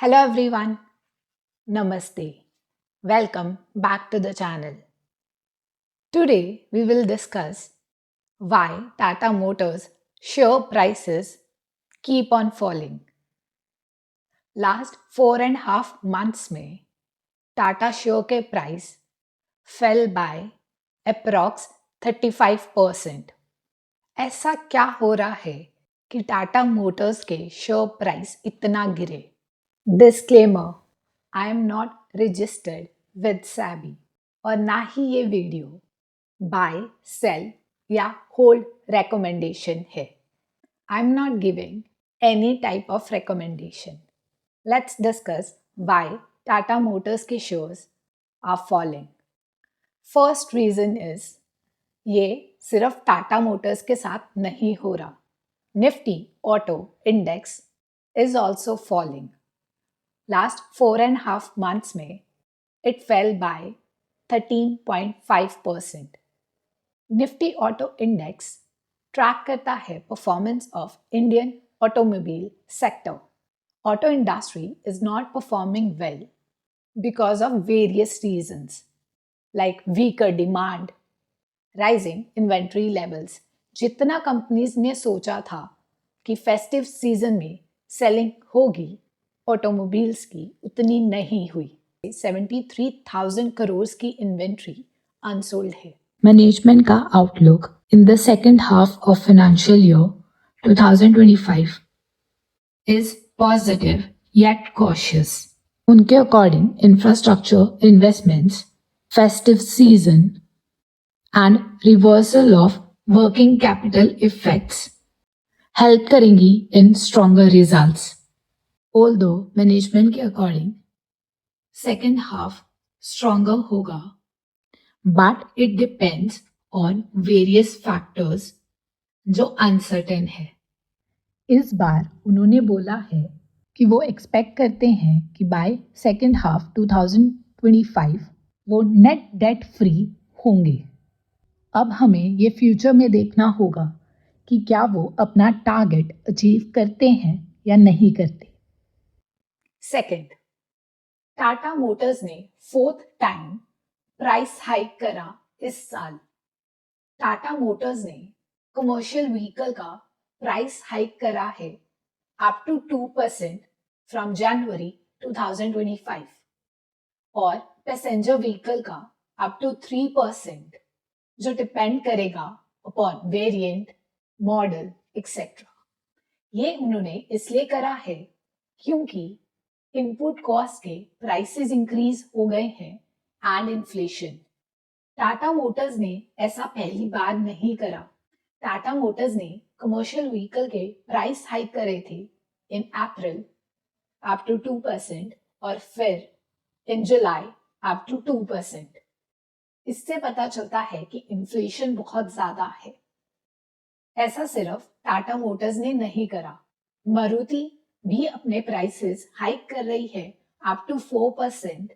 Hello everyone, Namaste. Welcome back to the channel. Today we will discuss why Tata Motors share prices keep on falling. Last 4.5 months में Tata share के price fell by approx 35%. ऐसा क्या हो रहा है कि Tata Motors के share price इतना गिरे? Disclaimer, I am not registered with SEBI और ना ही ये वीडियो बाय सेल या होल्ड रिकमेंडेशन है. I am not giving any type of recommendation. Let's discuss why Tata Motors के shares are falling. First reason is ये सिर्फ टाटा मोटर्स के साथ नहीं हो रहा. Nifty auto index is also falling. Last 4.5 months में it fell by 13.5%. Nifty Auto Index track करता है performance of Indian automobile sector. Auto industry is not performing well because of various reasons like weaker demand, rising inventory levels. जितना companies ने सोचा था कि festive season में selling होगी automobiles की, उतनी नहीं हुई. 73,000 करोड़ की इन्वेंट्री अनसोल्ड है. मैनेजमेंट का outlook in the second half of financial year 2025 is positive yet cautious. उनके according infrastructure investments, festive season and reversal of working capital effects help करेंगी in stronger results. Although management के according second half stronger होगा, but it depends on various factors जो uncertain है. इस बार उन्होंने बोला है कि वो एक्सपेक्ट करते हैं कि बाय सेकेंड हाफ 2025 वो नेट डेट फ्री होंगे. अब हमें ये फ्यूचर में देखना होगा कि क्या वो अपना टारगेट अचीव करते हैं या नहीं करते. सेकेंड, टाटा मोटर्स ने फोर्थ टाइम प्राइस हाइक करा इस साल. टाटा मोटर्स ने कमर्शियल व्हीकल का प्राइस हाइक करा है अप टू 2% फ्रॉम जनवरी 2025 और पैसेंजर व्हीकल का अप टू 3%, जो डिपेंड करेगा अपॉन वेरिएंट, मॉडल एक्सेट्रा. ये उन्होंने इसलिए करा है क्योंकि इनपुट कॉस्ट के प्राइसेस इंक्रीज हो गए हैं एंड इन्फ्लेशन. टाटा मोटर्स ने ऐसा पहली बार नहीं करा. टाटा मोटर्स ने कमर्शियल व्हीकल के प्राइस हाइक करे थे इन अप्रैल अप टू 2% और फिर इन जुलाई अप टू 2%. इससे पता चलता है कि इन्फ्लेशन बहुत ज्यादा है. ऐसा सिर्फ टाटा मोटर्स ने नहीं करा, मारुति भी अपने प्राइसेस हाइक कर रही है up to 4%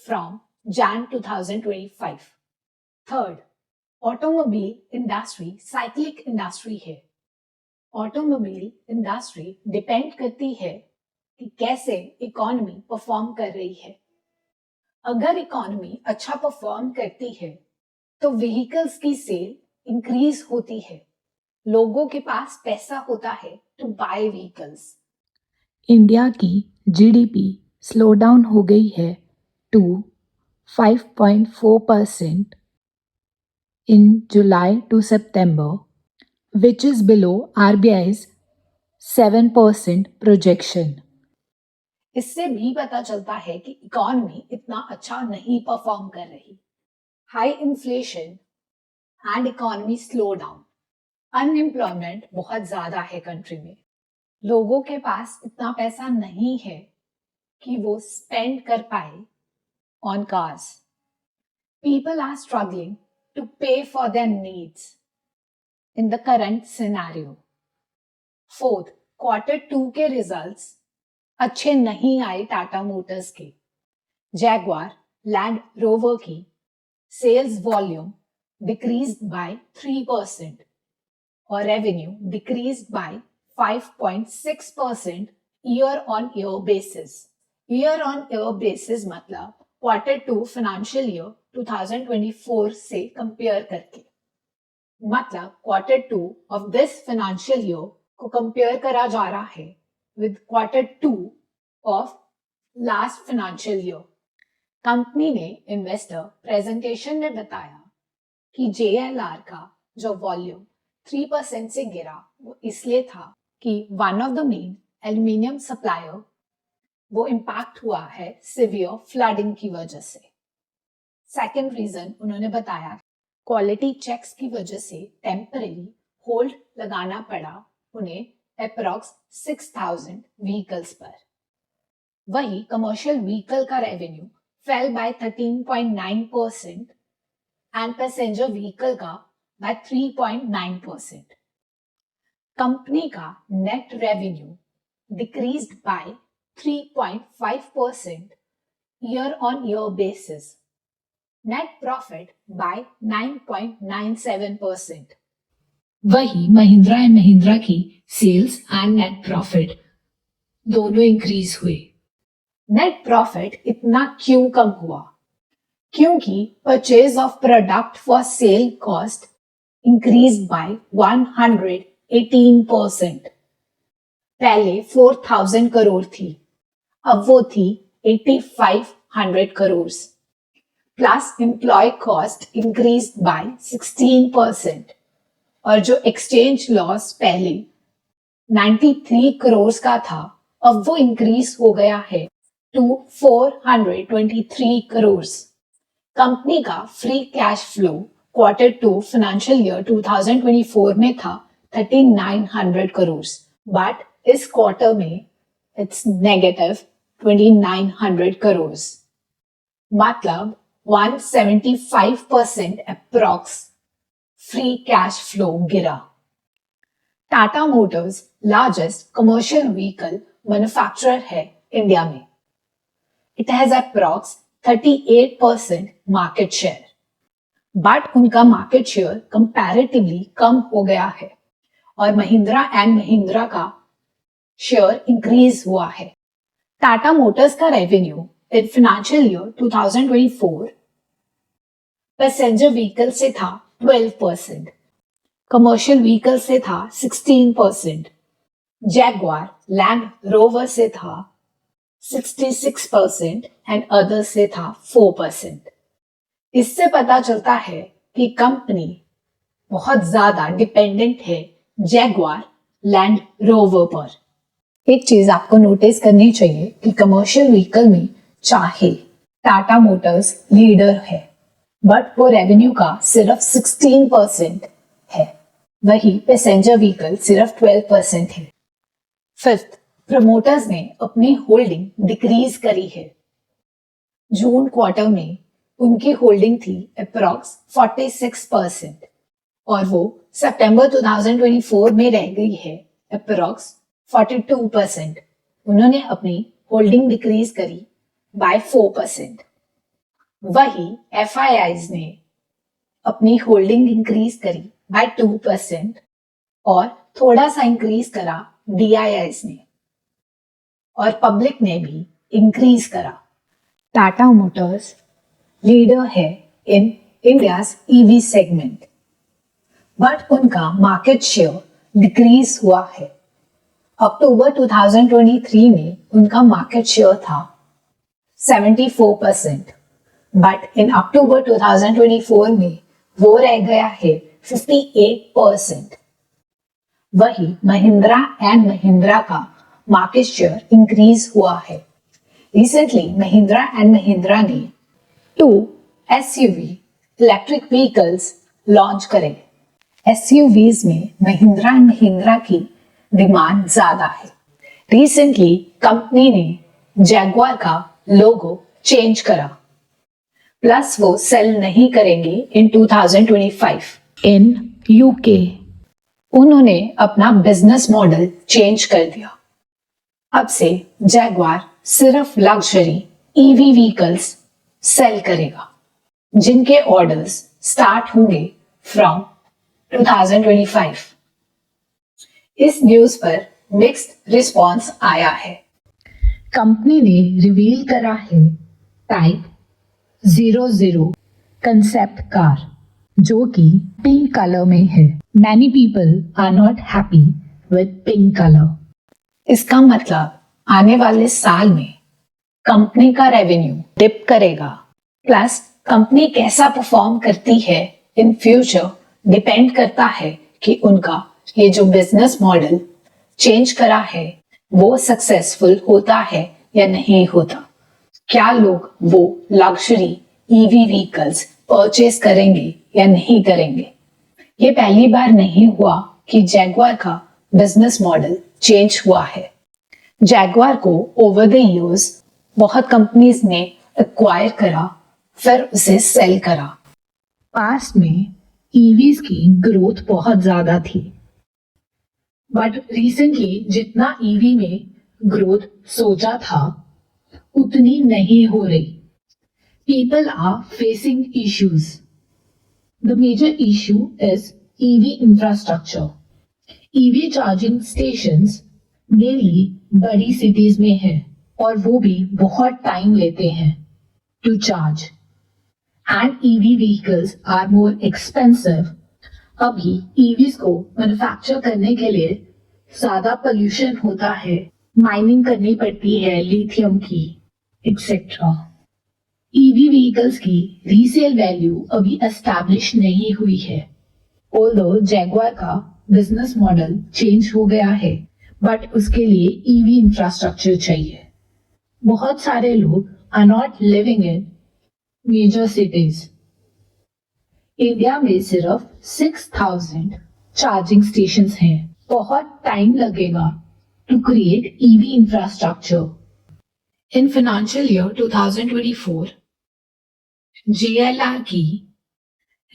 from Jan 2025. Third, automobile industry cyclic industry है. ऑटोमोबाइल इंडस्ट्री डिपेंड करती है कि कैसे इकोनॉमी परफॉर्म कर रही है. अगर इकोनॉमी अच्छा परफॉर्म करती है तो व्हीकल्स की सेल इंक्रीज होती है. लोगों के पास पैसा होता है टू बाय व्हीकल्स. इंडिया की जीडीपी स्लो डाउन हो गई है to 5.4% in July to September, which is below RBI's 7% projection. इससे भी पता चलता है कि इकोनॉमी इतना अच्छा नहीं परफॉर्म कर रही. High inflation and economy slow down. Unemployment बहुत ज्यादा है कंट्री में. लोगों के पास इतना पैसा नहीं है कि वो स्पेंड कर पाए on cars. People are struggling to pay for their needs in the current scenario. Fourth, Q2 के रिजल्ट्स अच्छे नहीं आए टाटा मोटर्स के. जैगवार लैंड रोवर की सेल्स वॉल्यूम डिक्रीज्ड बाय 3% और revenue decreased by 5.6% year on year basis. Year on year basis मतलब quarter two financial year 2024 से compare करके, मतलब quarter two of this financial year को कंपेयर करा जा रहा है with quarter two of last financial year. Company ने इन्वेस्टर प्रेजेंटेशन में बताया कि JLR का जो वॉल्यूम 3% से गिरा वो इसलिए था कि one of the main aluminium supplier वो इम्पैक्ट हुआ है सिवियर फ्लडिंग की वजह से। सेकेंड रीजन उन्होंने बताया क्वालिटी चेक्स की वजह से टेम्पररी होल्ड लगाना पड़ा उन्हें अप्रॉक्स 6000 व्हीकल्स पर। वही कमर्शियल व्हीकल का revenue fell by 13.9% and passenger vehicle का बाय 3.9%। कंपनी का net revenue decreased by 3.5% year on year basis. Net profit by 9.97%. वही महिंद्रा एंड महिंद्रा की सेल्स एंड नेट प्रॉफिट दोनों इंक्रीज हुए। नेट प्रॉफिट इतना क्यों कम हुआ? क्योंकि purchase of product for sale cost increase by 118%। पहले 4000 करोड़ थी, अब वो थी 8500 crore. Plus employee cost increase by 16% और जो एक्सचेंज लॉस पहले 93 करोड़ का था अब वो इंक्रीज हो गया है टू 423 करोड़। कंपनी का free cash flow quarter two financial year 2024 में था 3900 करोड़, बट इस क्वार्टर में इट्स नेगेटिव 2900 करोड़, मतलब 175% अप्रॉक्स फ्री कैश फ्लो गिरा। Tata motors largest commercial vehicle manufacturer है इंडिया में। It has approx 38% market share, but उनका मार्केट शेयर कंपैरेटिवली कम हो गया है और महिंद्रा एंड महिंद्रा का शेयर इंक्रीज हुआ है। टाटा मोटर्स का revenue in financial year 2024 passenger vehicle से था 12%, कमर्शियल व्हीकल से था 16%, जैगवार लैंड रोवर से था 66% एंड अदर से था 4%। इससे पता चलता है कि कंपनी बहुत ज्यादा डिपेंडेंट है जैगवार लैंड रोवर पर। एक चीज आपको नोटिस करनी चाहिए कि कमर्शियल व्हीकल में चाहे टाटा मोटर्स लीडर है, बट वो रेवेन्यू का सिर्फ 16% है, वही पैसेंजर व्हीकल सिर्फ 12% है। फिफ्थ, प्रमोटर्स ने अपनी होल्डिंग डिक्रीज करी है। जून क्वार्टर में उनकी होल्डिंग थी अप्रॉक्स 46% और वो सितंबर 2024 में रह गई है अप्रॉक्स 42%। उन्होंने अपनी होल्डिंग डिक्रीज करी बाय 4%। वही FIIs ने अपनी होल्डिंग इंक्रीज करी बाय 2% और थोड़ा सा इंक्रीज करा DIIs ने, और पब्लिक ने भी इंक्रीज करा। टाटा मोटर्स लीडर है in India's EV segment, but उनका मार्केट शेयर डिक्रीज हुआ है। अक्टूबर 2023 में उनका मार्केट शेयर था 74%, बट इन अक्टूबर 2024 में वो रह गया है 58%। वही महिंद्रा एंड महिंद्रा का मार्केट शेयर इंक्रीज हुआ है। रिसेंटली महिंद्रा एंड महिंद्रा ने 2 SUV इलेक्ट्रिक व्हीकल्स लॉन्च करे। SUVs में महिंद्रा एंड महिंद्रा की डिमांड ज्यादा है। रिसेंटली कंपनी ने जैगवार का लोगो चेंज करा, प्लस वो सेल नहीं करेंगे इन 2025। इन UK उन्होंने अपना बिजनेस मॉडल चेंज कर दिया। अब से जैगवार सिर्फ लग्जरी EV व्हीकल्स सेल करेगा, जिनके ऑर्डर्स स्टार्ट होंगे फ्रॉम 2025। इस न्यूज पर मिक्स्ड रिस्पांस आया है। कंपनी ने रिवील करा है टाइप 00 कंसेप्ट कार जो कि पिंक कलर में है। Many people are not happy with pink colour. इसका मतलब आने वाले साल में कंपनी का रेवेन्यू डिप करेगा। प्लस कंपनी कैसा परफॉर्म करती है इन फ्यूचर डिपेंड करता है कि उनका ये जो बिजनेस मॉडल चेंज करा है वो सक्सेसफुल होता है या नहीं होता। क्या लोग वो लग्जरी ईवी व्हीकल्स परचेज करेंगे या नहीं करेंगे। ये पहली बार नहीं हुआ कि जैगवार का बिजनेस मॉडल चेंज हुआ है। जैगवार को ओवर द इयर्स बहुत कंपनीज ने एक्वायर करा, फिर उसे सेल करा। पास्ट में ईवीज की ग्रोथ बहुत ज्यादा थी, बट रिसेंटली जितना ईवी में ग्रोथ सोचा था उतनी नहीं हो रही। People are facing issues. The major issue is EV infrastructure. EV charging stations mainly बड़ी सिटीज में है और वो भी बहुत टाइम लेते हैं to charge. And EV vehicles are more expensive. अभी EVs को मैन्युफैक्चर करने के लिए ज्यादा पोल्यूशन होता है, माइनिंग करनी पड़ती है लिथियम की एक्सेट्रा। ईवी व्हीकल्स की रीसेल वैल्यू अभी एस्टैब्लिश नहीं हुई है। ऑल्दो जैगवार का बिजनेस मॉडल चेंज हो गया है, बट उसके लिए ईवी इंफ्रास्ट्रक्चर चाहिए। बहुत सारे लोग are not living in major cities. India में सिर्फ 6000 चार्जिंग स्टेशंस हैं। बहुत टाइम लगेगा to create EV infrastructure. In financial year 2024 JLR की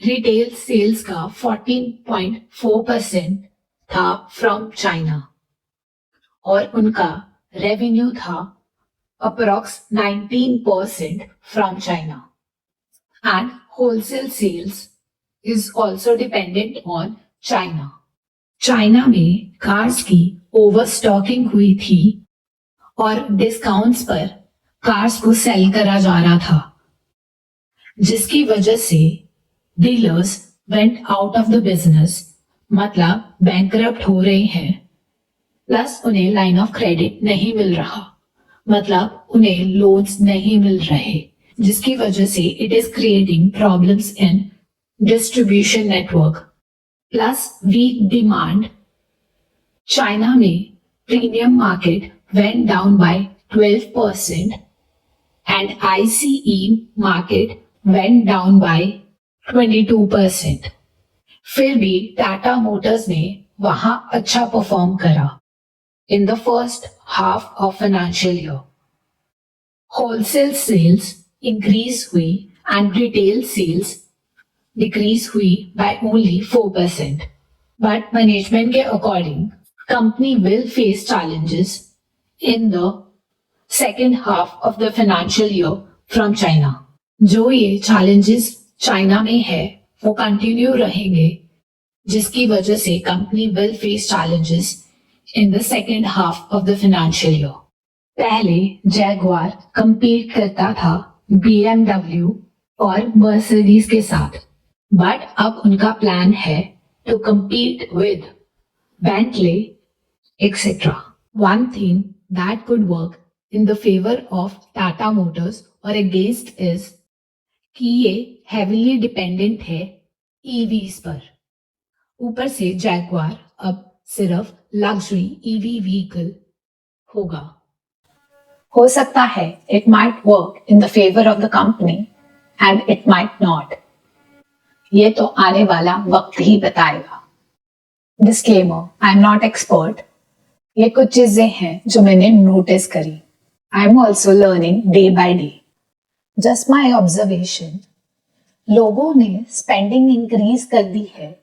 रिटेल सेल्स का 14.4% था फ्रॉम चाइना और उनका रेवेन्यू था approx 19% from China. And wholesale sales is also dependent on China. China में कार्स की ओवरस्टॉकिंग हुई थी और डिस्काउंट्स पर कार्स को सेल करा जा रहा था, जिसकी वजह से dealers went out of the business, मतलब बैंकरप्ट हो रहे हैं। प्लस उन्हें लाइन ऑफ क्रेडिट नहीं मिल रहा, मतलब उन्हें लोन्स नहीं मिल रहे, जिसकी वजह से it is creating problems in distribution network. Plus weak demand. China में premium market went down by 12% and ICE market went down by 22%. फिर भी टाटा मोटर्स ने वहां अच्छा परफॉर्म करा in the first half of financial year. Wholesale sales increase हुई and retail sales decrease हुई by only 4%। But management के according company will face challenges in the second half of the financial year from China. जो ये challenges China में है वो continue रहेंगे, जिसकी वजह से company will face challenges in the second half of the financial year. पहले जैगवार कंपीट करता था BMW और मर्सिडीज के साथ, बट अब उनका प्लान है to compete with Bentley, etc. One thing that could work in the favor of Tata Motors or against is कि ये heavily dependent है EVs पर। ऊपर से जैगवार अब सिर्फ लग्जरी EV व्हीकल होगा। हो सकता है it might work in the favor of the company and it might not. ये तो आने वाला वक्त ही बताएगा। Disclaimer, I am not expert. ये कुछ चीजें हैं जो मैंने नोटिस करी। I am also learning day by day. Just my observation, लोगों ने स्पेंडिंग इंक्रीज कर दी है,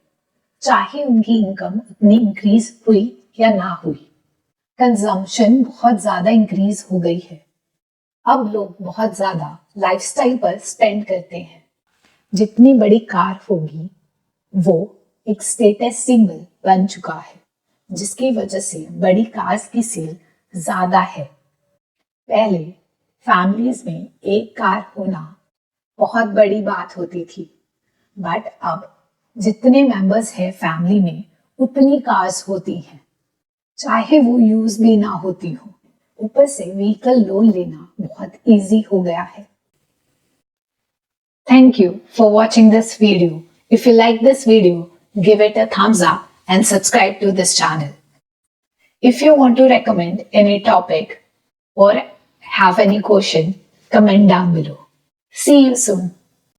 चाहे उनकी इनकम उतनी इंक्रीज हुई या ना हुई। कंजम्पशन बहुत ज्यादा इंक्रीज हो गई है। अब लोग बहुत ज्यादा लाइफस्टाइल पर स्पेंड करते हैं। जितनी बड़ी कार होगी वो एक स्टेटस सिंबल बन चुका है, जिसकी वजह से बड़ी कार्स की सेल ज्यादा है। पहले फैमिलीज में एक कार होना बहुत बड़ी बात होती थी, बट अब जितने मेंबर्स हैं फैमिली में उतनी कार्स होती हैं, चाहे वो यूज भी ना होती हो। ऊपर से व्हीकल लोन लेना बहुत इजी हो गया है। Thank you for watching this video. If you like this video, give it a thumbs up and subscribe to this channel. If you want to recommend any topic or have any question, comment down below. See you soon.